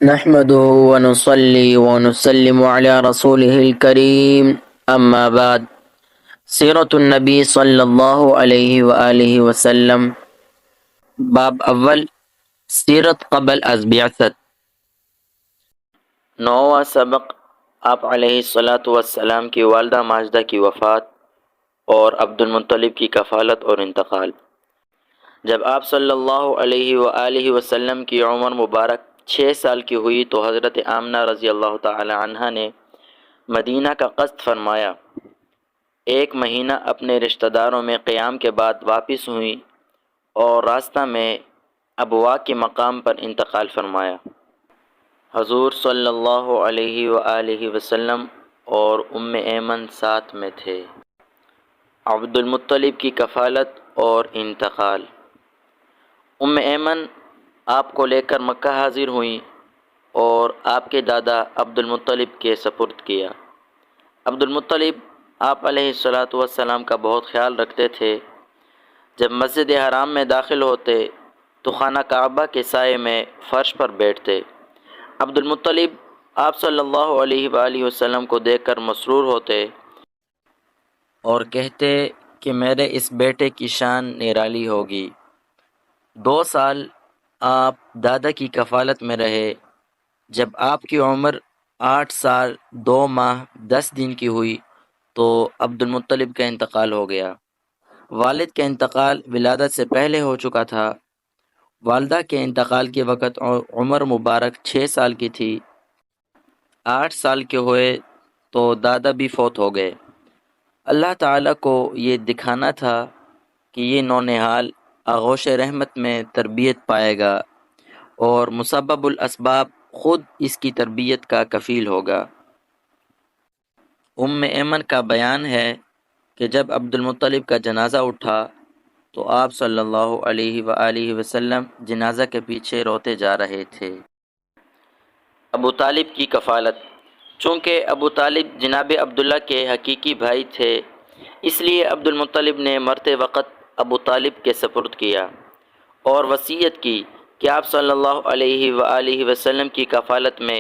نحمده ونصلي ونسلم على رسوله الكريم اما بعد سیرت النبی صلی اللہ علیہ وآلہ وسلم باب اول سیرت قبل از بعثت نوواں سبق آپ علیہ الصلاۃ والسلام کی والدہ ماجدہ کی وفات اور عبد المطلب کی کفالت اور انتقال۔ جب آپ صلی اللہ علیہ وآلہ وسلم کی عمر مبارک 6 سال کی ہوئی تو حضرت آمنہ رضی اللہ تعالی عنہ نے مدینہ کا قصد فرمایا۔ 1 مہینہ اپنے رشتہ داروں میں قیام کے بعد واپس ہوئیں اور راستہ میں ابوا کے مقام پر انتقال فرمایا۔ حضور صلی اللہ علیہ وآلہ وسلم اور ام ایمن ساتھ میں تھے۔ عبد المطلب کی کفالت اور انتقال۔ ام ایمن آپ کو لے کر مکہ حاضر ہوئیں اور آپ کے دادا عبد المطلب کے سپرد کیا۔ عبد المطلب آپ علیہ الصلاۃ والسلام کا بہت خیال رکھتے تھے۔ جب مسجد حرام میں داخل ہوتے تو خانہ کعبہ کے سائے میں فرش پر بیٹھتے۔ عبد المطلب آپ صلی اللہ علیہ وآلہ وسلم کو دیکھ کر مسرور ہوتے اور کہتے کہ میرے اس بیٹے کی شان نرالی ہوگی۔ 2 سال آپ دادا کی کفالت میں رہے۔ جب آپ کی عمر 8 سال 2 ماہ 10 دن کی ہوئی تو عبد المطلب کا انتقال ہو گیا۔ والد کا انتقال ولادت سے پہلے ہو چکا تھا۔ والدہ کے انتقال کے وقت عمر مبارک 6 سال کی تھی۔ 8 سال کے ہوئے تو دادا بھی فوت ہو گئے۔ اللہ تعالیٰ کو یہ دکھانا تھا کہ یہ نونہال آغوش رحمت میں تربیت پائے گا اور مسبب الاسباب خود اس کی تربیت کا کفیل ہوگا۔ ام ایمن کا بیان ہے کہ جب عبد المطلب کا جنازہ اٹھا تو آپ صلی اللہ علیہ وآلہ وسلم جنازہ کے پیچھے روتے جا رہے تھے۔ ابو طالب کی کفالت۔ چونکہ ابو طالب جناب عبداللہ کے حقیقی بھائی تھے اس لیے عبد المطلب نے مرتے وقت ابو طالب کے سپرد کیا اور وصیت کی کہ آپ صلی اللہ علیہ وآلہ وسلم کی کفالت میں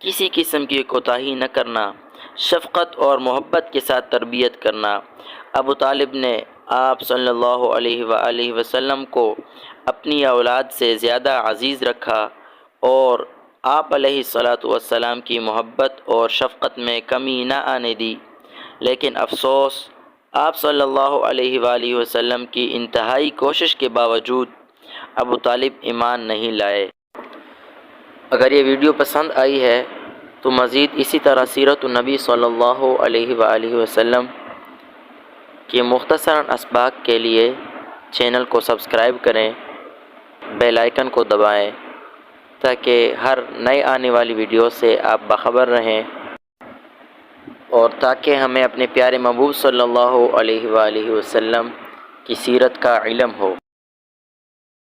کسی قسم کی کوتاہی نہ کرنا، شفقت اور محبت کے ساتھ تربیت کرنا۔ ابو طالب نے آپ صلی اللہ علیہ وآلہ وسلم کو اپنی اولاد سے زیادہ عزیز رکھا اور آپ علیہ الصلاۃ والسلام کی محبت اور شفقت میں کمی نہ آنے دی، لیکن افسوس آپ صلی اللہ علیہ وآلہ وسلم کی انتہائی کوشش کے باوجود ابو طالب ایمان نہیں لائے۔ اگر یہ ویڈیو پسند آئی ہے تو مزید اسی طرح سیرت النبی صلی اللہ علیہ وآلہ وسلم کے مختصر اسباق کے لیے چینل کو سبسکرائب کریں، بیل آئیکن کو دبائیں تاکہ ہر نئے آنے والی ویڈیو سے آپ باخبر رہیں اور تاکہ ہمیں اپنے پیارے محبوب صلی اللہ علیہ وآلہ وسلم کی سیرت کا علم ہو۔